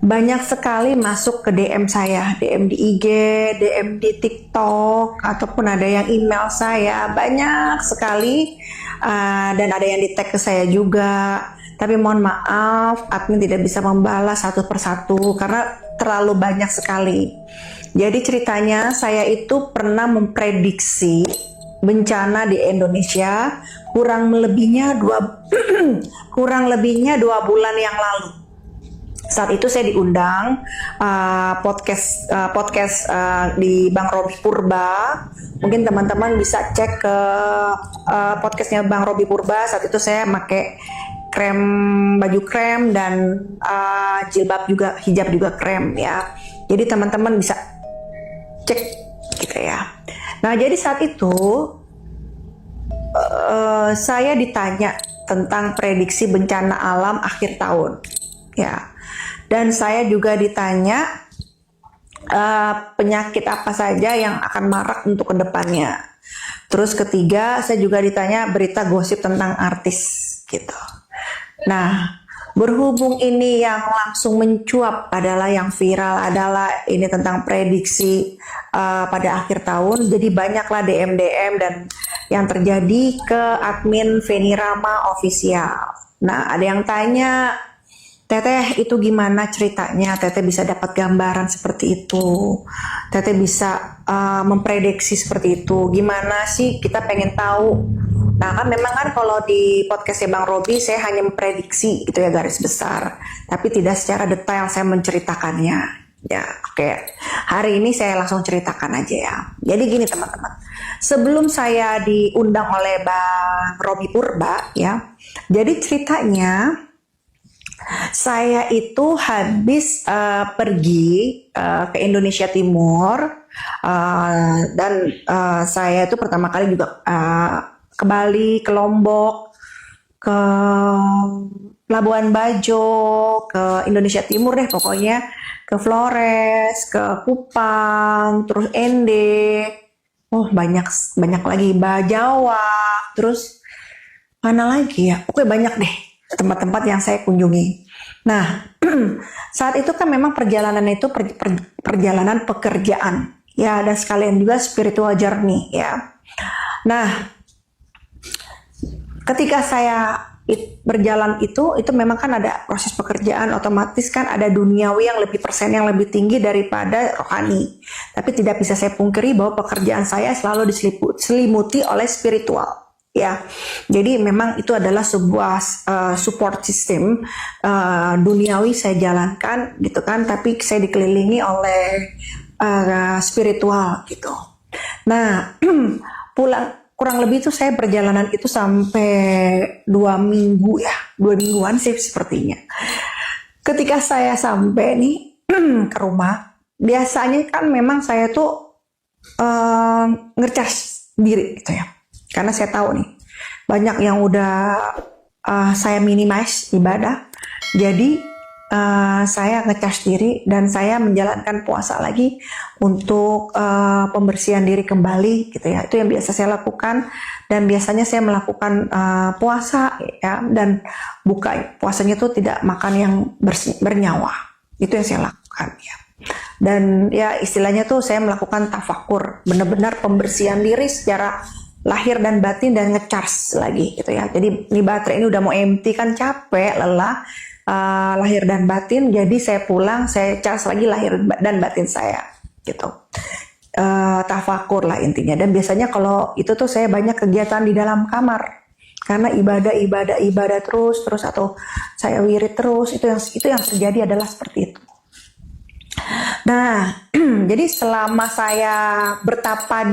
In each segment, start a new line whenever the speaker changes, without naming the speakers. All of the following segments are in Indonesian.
banyak sekali masuk ke DM saya, DM di IG, DM di TikTok, ataupun ada yang email saya, banyak sekali. Dan ada yang di tag ke saya juga. Tapi mohon maaf, admin tidak bisa membalas satu persatu karena terlalu banyak sekali. Jadi ceritanya saya itu pernah memprediksi bencana di Indonesia kurang lebihnya dua bulan yang lalu. Saat itu saya diundang podcast di Bang Robi Purba. Mungkin teman-teman bisa cek ke podcastnya Bang Robi Purba. Saat itu saya pakai baju krem dan jilbab juga, hijab juga krem ya. Jadi teman-teman bisa cek gitu ya. Nah jadi saat itu saya ditanya tentang prediksi bencana alam akhir tahun ya. Dan saya juga ditanya penyakit apa saja yang akan marak untuk kedepannya. Terus ketiga, saya juga ditanya berita gosip tentang artis gitu. Nah, berhubung ini yang langsung mencuap adalah yang viral adalah ini tentang prediksi pada akhir tahun. Jadi banyaklah DM dan yang terjadi ke admin Feni Rama Official. Nah, ada yang tanya, Teteh itu gimana ceritanya? Teteh bisa dapat gambaran seperti itu. Teteh bisa memprediksi seperti itu. Gimana sih? Kita pengen tahu. Nah kan memang kan kalau di podcastnya Bang Robi saya hanya memprediksi itu ya garis besar. Tapi tidak secara detail saya menceritakannya. Ya oke. Hari ini saya langsung ceritakan aja ya. Jadi gini teman-teman. Sebelum saya diundang oleh Bang Robi Purba ya. Jadi ceritanya saya itu habis pergi ke Indonesia Timur dan saya itu pertama kali juga ke Bali, ke Lombok, ke Labuan Bajo, ke Indonesia Timur deh pokoknya, ke Flores, ke Kupang, terus Ende, banyak lagi, Jawa, terus mana lagi ya, pokoknya banyak deh tempat-tempat yang saya kunjungi. Nah, saat itu kan memang perjalanan itu perjalanan pekerjaan, ya, dan sekalian juga spiritual journey, ya. Nah, ketika saya berjalan itu memang kan ada proses pekerjaan, otomatis kan ada duniawi yang lebih persen yang lebih tinggi daripada rohani. Tapi tidak bisa saya pungkiri bahwa pekerjaan saya selalu diselimuti oleh spiritual. Ya, jadi memang itu adalah sebuah support system duniawi saya jalankan gitu kan, tapi saya dikelilingi oleh spiritual gitu. Nah, kurang lebih itu saya perjalanan itu sampai 2 minggu ya, 2 mingguan sih sepertinya. Ketika saya sampai nih ke rumah, biasanya kan memang saya tuh ngecas diri gitu ya. Karena saya tahu nih, banyak yang udah saya minimize ibadah. Jadi saya ngecas diri dan saya menjalankan puasa lagi untuk pembersihan diri kembali gitu ya. Itu yang biasa saya lakukan, dan biasanya saya melakukan puasa ya, dan buka puasanya tuh tidak makan yang bernyawa. Itu yang saya lakukan ya. Dan ya istilahnya tuh saya melakukan tafakur, benar-benar pembersihan diri secara lahir dan batin dan ngecharge lagi gitu ya. Jadi ini baterai ini udah mau empty kan, capek, lelah, lahir dan batin. Jadi saya pulang, saya charge lagi lahir dan batin saya gitu. Tafakur lah intinya. Dan biasanya kalau itu tuh saya banyak kegiatan di dalam kamar karena ibadah terus atau saya wirid terus. Itu yang terjadi adalah seperti itu. Nah, jadi selama saya bertapa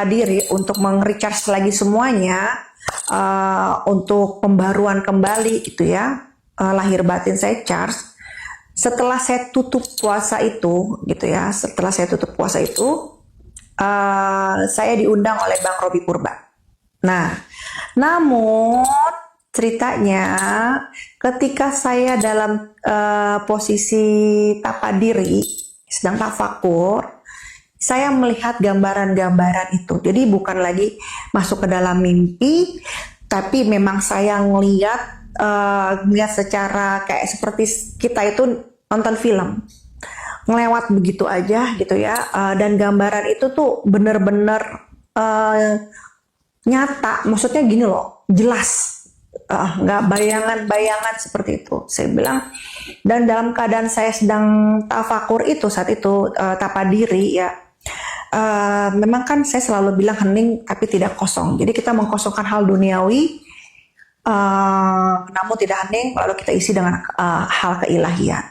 diri untuk meng-recharge lagi semuanya, untuk pembaruan kembali gitu ya, lahir batin saya charge. Setelah saya tutup puasa itu gitu ya, saya diundang oleh Bang Robi Purba. Nah, namun ceritanya ketika saya dalam posisi tapa diri, sedang tafakur, saya melihat gambaran-gambaran itu. Jadi bukan lagi masuk ke dalam mimpi, tapi memang saya ngelihat ngeliat secara kayak seperti kita itu nonton film, ngelewat begitu aja gitu ya. Dan gambaran itu tuh bener-bener nyata, maksudnya gini loh, jelas, nggak bayangan-bayangan seperti itu. Saya bilang, dan dalam keadaan saya sedang tafakur itu saat itu, tapadiri ya, memang kan saya selalu bilang hening tapi tidak kosong. Jadi kita mengkosongkan hal duniawi, namun tidak hening, lalu kita isi dengan hal keilahian.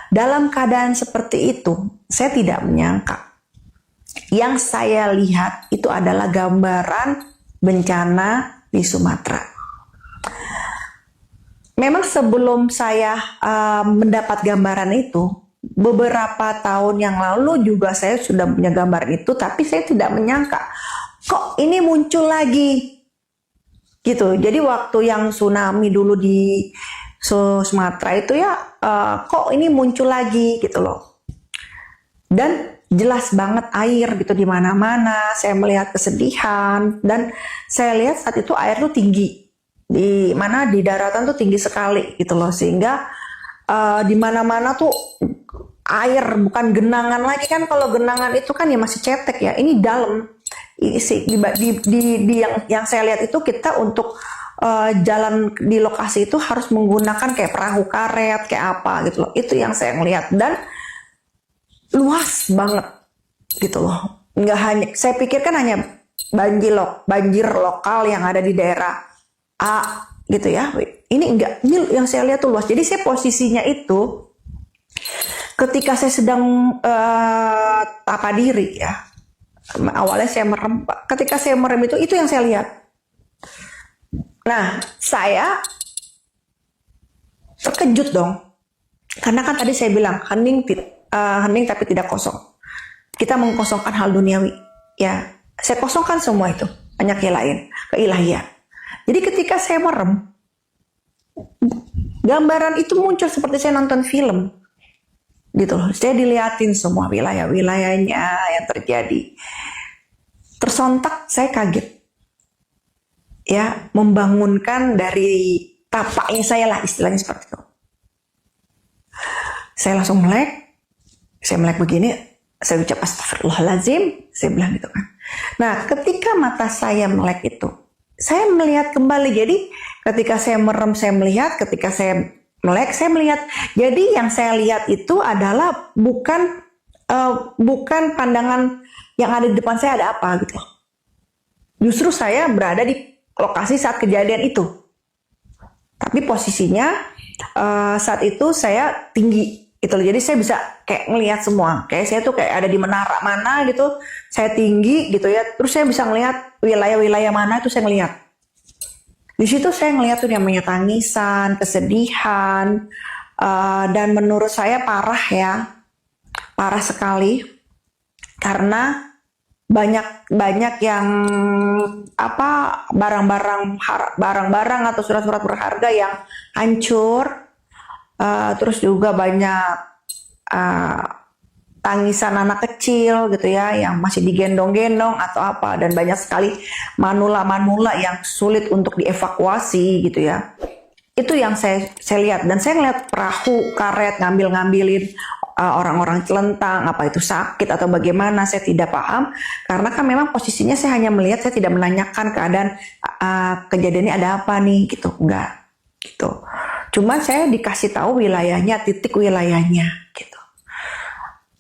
Dalam keadaan seperti itu, saya tidak menyangka. Yang saya lihat itu adalah gambaran bencana di Sumatera. Memang sebelum saya mendapat gambaran itu, beberapa tahun yang lalu juga saya sudah punya gambaran itu, tapi saya tidak menyangka kok ini muncul lagi gitu. Jadi waktu yang tsunami dulu di Sumatera itu ya, kok ini muncul lagi gitu loh. Dan jelas banget air gitu di mana-mana. Saya melihat kesedihan dan saya lihat saat itu air tuh tinggi. Di mana di daratan tuh tinggi sekali gitu loh, sehingga di mana-mana tuh air, bukan genangan lagi kan. Kalau genangan itu kan ya masih cetek ya. Ini dalam. Di yang saya lihat itu kita untuk jalan di lokasi itu harus menggunakan kayak perahu karet kayak apa gitu loh. Itu yang saya lihat dan luas banget gitu loh. Nggak hanya, saya pikirkan hanya banjir lokal yang ada di daerah A gitu ya. Ini enggak, ini yang saya lihat tuh luas. Jadi saya posisinya itu ketika saya sedang tapadiri ya. Awalnya saya merem. Ketika saya merem itu yang saya lihat. Nah, saya terkejut dong. Karena kan tadi saya bilang hening tapi tidak kosong. Kita mengkosongkan hal duniawi. Ya, saya kosongkan semua itu. Hanya keilahian. Jadi ketika saya merem, gambaran itu muncul seperti saya nonton film. Gitu loh. Saya diliatin semua wilayah-wilayahnya yang terjadi. Tersontak saya kaget. Ya, membangunkan dari tapaknya saya lah, istilahnya seperti itu. Saya langsung melek. Saya melek begini, saya ucap astagfirullahaladzim, saya bilang gitu kan. Nah, ketika mata saya melek itu, saya melihat kembali. Jadi ketika saya merem saya melihat, ketika saya melek saya melihat. Jadi yang saya lihat itu adalah bukan pandangan yang ada di depan saya ada apa gitu. Justru saya berada di lokasi saat kejadian itu. Tapi posisinya saat itu saya tinggi gitu. Jadi saya bisa kayak ngelihat semua. Kayak saya tuh kayak ada di menara mana gitu. Saya tinggi gitu ya. Terus saya bisa ngelihat wilayah-wilayah mana itu saya ngelihat. Di situ saya ngelihat tuh namanya tangisan, kesedihan, dan menurut saya parah ya, parah sekali karena banyak yang barang-barang atau surat-surat berharga yang hancur, terus juga banyak tangisan anak kecil gitu ya yang masih digendong-gendong atau apa, dan banyak sekali manula-manula yang sulit untuk dievakuasi gitu ya. Itu yang saya lihat, dan saya ngeliat perahu karet ngambilin orang-orang celentang, apa itu sakit atau bagaimana saya tidak paham karena kan memang posisinya saya hanya melihat, saya tidak menanyakan keadaan kejadiannya ada apa nih gitu, enggak gitu. Cuman saya dikasih tahu wilayahnya, titik wilayahnya gitu.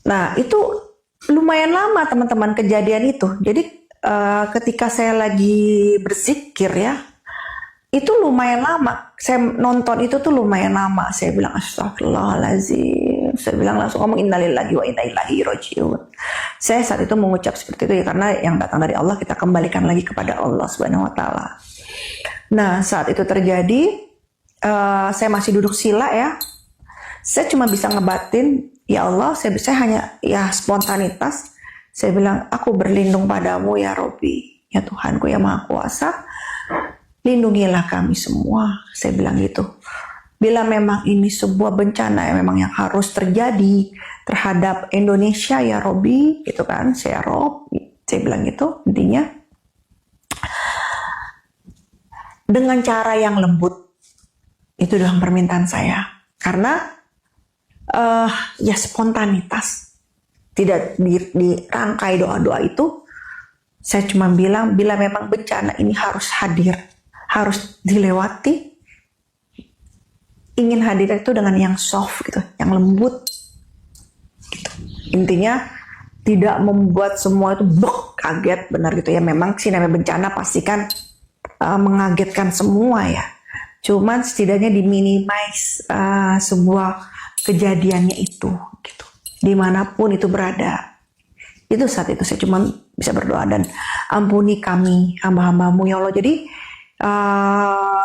Nah itu lumayan lama teman-teman kejadian itu. Jadi ketika saya lagi berzikir ya, itu lumayan lama. Saya nonton itu tuh lumayan lama. Saya bilang astagfirullahaladzim. Saya bilang langsung ngomong innalillahi wa inna ilaihi rajiun. Saya saat itu mengucap seperti itu ya, karena yang datang dari Allah kita kembalikan lagi kepada Allah Subhanahu wa taala. Nah, saat itu terjadi, saya masih duduk sila ya. Saya cuma bisa ngebatin, ya Allah, saya hanya ya spontanitas. Saya bilang, aku berlindung padamu ya Robbi, ya Tuhanku yang Maha Kuasa. Lindungilah kami semua, saya bilang gitu. Bila memang ini sebuah bencana yang memang yang harus terjadi terhadap Indonesia ya Robbi, gitu kan, saya bilang gitu intinya. Dengan cara yang lembut, Itu dalam permintaan saya. Karena ya spontanitas. Tidak dirangkai doa-doa itu. Saya cuma bilang, bila memang bencana ini harus hadir, harus dilewati, ingin hadir itu dengan yang soft gitu, yang lembut gitu. Intinya tidak membuat semua itu kaget, benar gitu ya. Memang sih namanya bencana pasti kan mengagetkan semua ya. Cuman setidaknya diminimize sebuah kejadiannya itu gitu. Dimanapun itu berada. Itu saat itu saya cuma bisa berdoa dan ampuni kami hamba-hambamu ya Allah. Jadi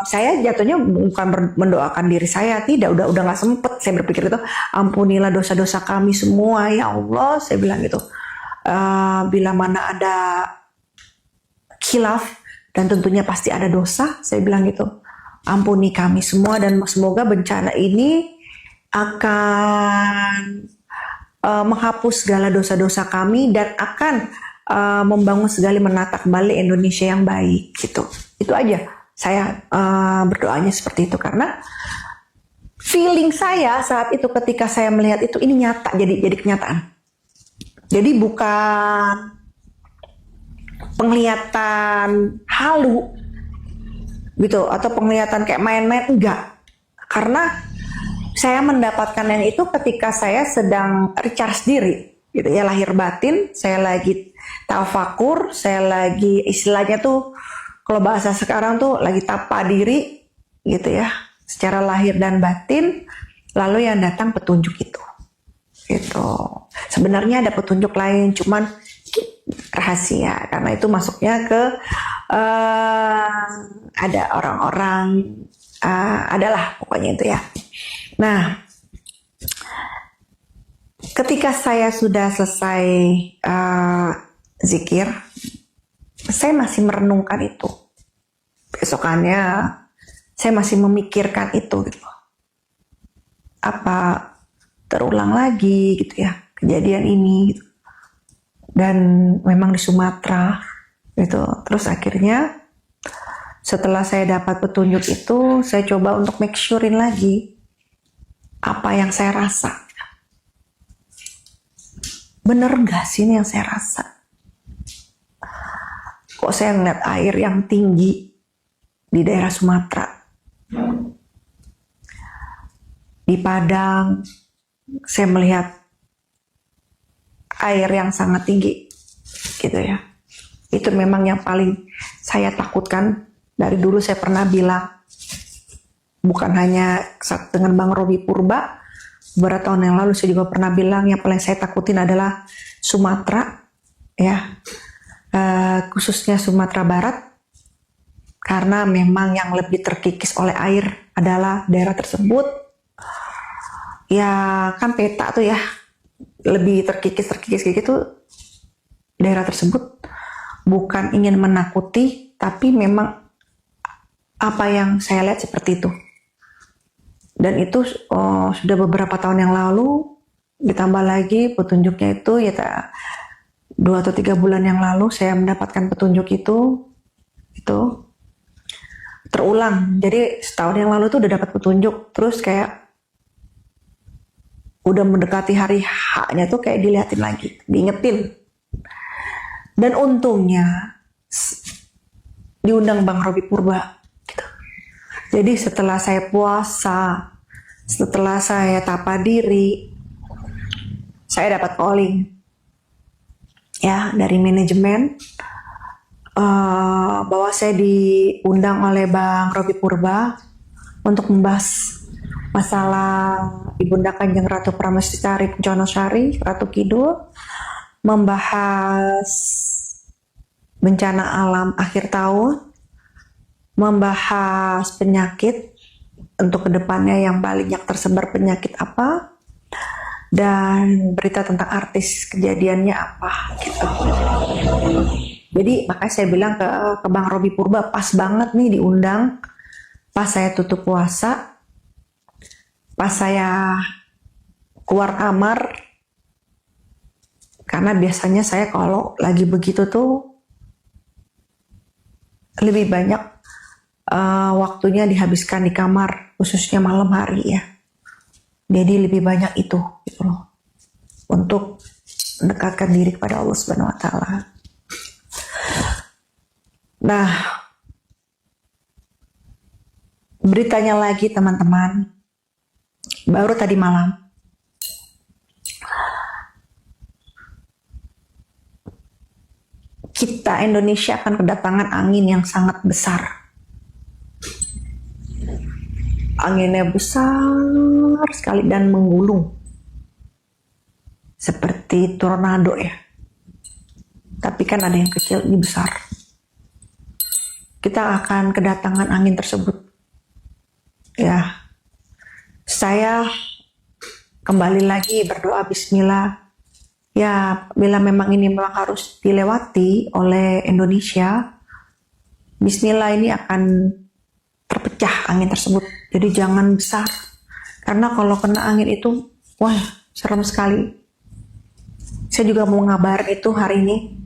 saya jatuhnya bukan mendoakan diri saya, tidak, udah nggak sempet saya berpikir itu. Ampunilah dosa-dosa kami semua ya Allah, saya bilang gitu. Bila mana ada khilaf dan tentunya pasti ada dosa, saya bilang gitu. Ampuni kami semua dan semoga bencana ini akan menghapus segala dosa-dosa kami dan akan membangun segala, menata kembali Indonesia yang baik gitu. Itu aja saya berdoanya seperti itu, karena feeling saya saat itu ketika saya melihat itu, ini nyata, jadi kenyataan. Jadi bukan penglihatan halu gitu atau penglihatan kayak main-main, enggak. Karena saya mendapatkan yang itu ketika saya sedang recharge diri gitu ya, lahir batin, saya lagi tafakur, saya lagi istilahnya tuh kalau bahasa sekarang tuh lagi tapa diri gitu ya, secara lahir dan batin, lalu yang datang petunjuk itu gitu. Sebenarnya ada petunjuk lain, cuman rahasia karena itu masuknya ke ada orang-orang adalah pokoknya itu ya. Nah, ketika saya sudah selesai zikir, saya masih merenungkan itu. Besokannya saya masih memikirkan itu gitu. Apa terulang lagi gitu ya kejadian ini gitu. Dan memang di Sumatera gitu. Terus akhirnya setelah saya dapat petunjuk itu, saya coba untuk make surein lagi apa yang saya rasa. Bener gak sih ini yang saya rasa? Kok saya ngeliat air yang tinggi di daerah Sumatera? Di Padang, saya melihat air yang sangat tinggi gitu ya. Itu memang yang paling saya takutkan. Dari dulu saya pernah bilang, bukan hanya dengan Bang Robi Purba, beberapa tahun yang lalu saya juga pernah bilang yang paling saya takutin adalah Sumatera ya, khususnya Sumatera Barat, karena memang yang lebih terkikis oleh air adalah daerah tersebut. Ya kan peta tuh ya, lebih terkikis gitu daerah tersebut. Bukan ingin menakuti, tapi memang apa yang saya lihat seperti itu. Dan itu sudah beberapa tahun yang lalu, ditambah lagi petunjuknya itu ya 2 atau 3 bulan yang lalu saya mendapatkan petunjuk itu terulang. Jadi setahun yang lalu tuh udah dapat petunjuk, terus kayak udah mendekati hari H-nya tuh kayak dilihatin lagi, diingetin. Dan untungnya diundang Bang Robi Purba gitu. Jadi setelah saya puasa, setelah saya tapa diri, saya dapat calling ya dari manajemen bahwa saya diundang oleh Bang Robi Purba untuk membahas masalah Ibunda Kanjeng Ratu Prameswari Puncana-Sari Ratu Kidul, membahas bencana alam akhir tahun, membahas penyakit untuk kedepannya yang banyak tersebar penyakit apa, dan berita tentang artis kejadiannya apa gitu. Jadi makanya saya bilang ke Bang Robi Purba, pas banget nih diundang pas saya tutup puasa, pas saya keluar kamar, karena biasanya saya kalau lagi begitu tuh lebih banyak waktunya dihabiskan di kamar, khususnya malam hari ya. Jadi lebih banyak itu gitu loh, untuk mendekatkan diri kepada Allah Subhanahu wa taala. Nah, beritanya lagi teman-teman, baru tadi malam kita Indonesia akan kedatangan angin yang sangat besar. Anginnya besar sekali dan menggulung seperti tornado ya. Tapi kan ada yang kecil, ini besar. Kita akan kedatangan angin tersebut. Ya, saya kembali lagi berdoa bismillah. Ya, bila memang ini memang harus dilewati oleh Indonesia, bismillah ini akan terpecah angin tersebut. Jadi jangan besar. Karena kalau kena angin itu, wah, serem sekali. Saya juga mau ngabarin itu hari ini.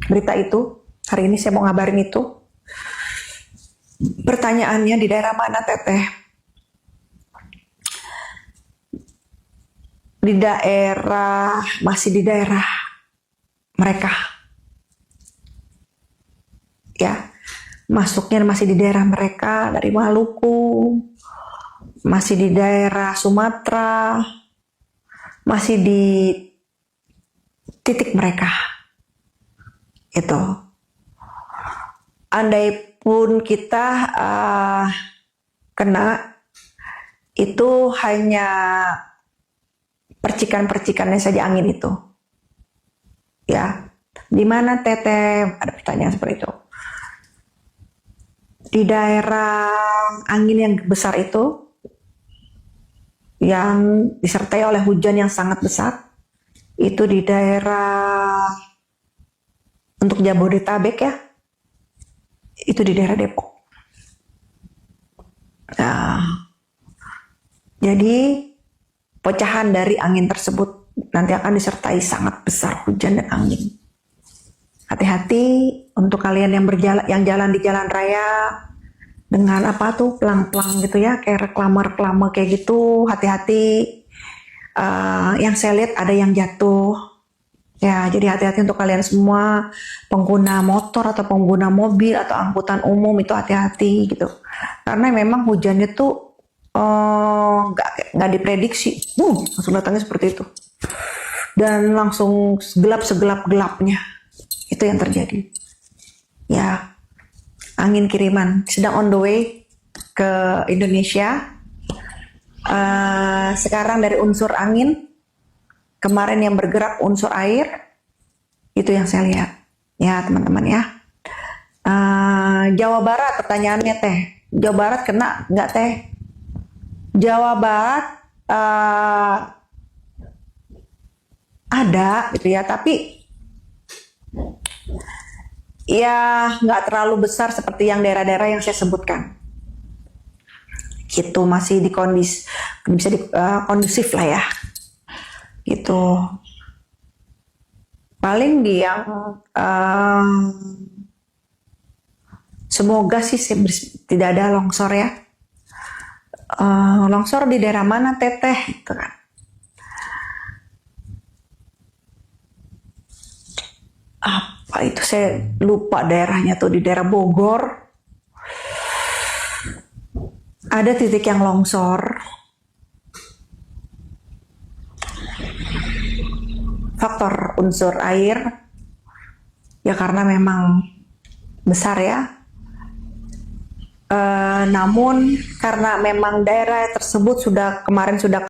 Berita itu, hari ini saya mau ngabarin itu. Pertanyaannya, di daerah mana Teteh? Masih di daerah mereka. Ya, masuknya masih di daerah mereka, dari Maluku, masih di daerah Sumatera, masih di titik mereka. Itu. Andai pun kita kena, itu hanya percikan-percikannya saja angin itu. Ya, di mana Teteh? Ada pertanyaan seperti itu. Di daerah angin yang besar itu, yang disertai oleh hujan yang sangat besar, itu di daerah untuk Jabodetabek ya, itu di daerah Depok. Nah, jadi pecahan dari angin tersebut nanti akan disertai sangat besar hujan dan angin. Hati-hati untuk kalian yang jalan di jalan raya dengan apa tuh pelang-pelang gitu ya, kayak reklame-reklame kayak gitu. Hati-hati. Yang saya lihat ada yang jatuh. Ya, jadi hati-hati untuk kalian semua pengguna motor atau pengguna mobil atau angkutan umum, itu hati-hati gitu. Karena memang hujannya tuh nggak diprediksi, langsung datangnya seperti itu, dan langsung segelap-gelapnya. Itu yang terjadi. Ya, angin kiriman sedang on the way ke Indonesia. Sekarang dari unsur angin, kemarin yang bergerak unsur air, itu yang saya lihat. Ya teman-teman ya. Jawa Barat pertanyaannya Teh. Jawa Barat kena nggak Teh? Jawa Barat ada gitu ya, tapi ya nggak terlalu besar seperti yang daerah-daerah yang saya sebutkan. Gitu, masih kondusif lah ya. Gitu. Paling di yang semoga sih tidak ada longsor ya. Longsor di daerah mana Teteh? Gitu kan. Apa itu, saya lupa daerahnya tuh, di daerah Bogor. Ada titik yang longsor. Faktor unsur air. Ya karena memang besar ya. Namun karena memang daerah tersebut kemarin sudah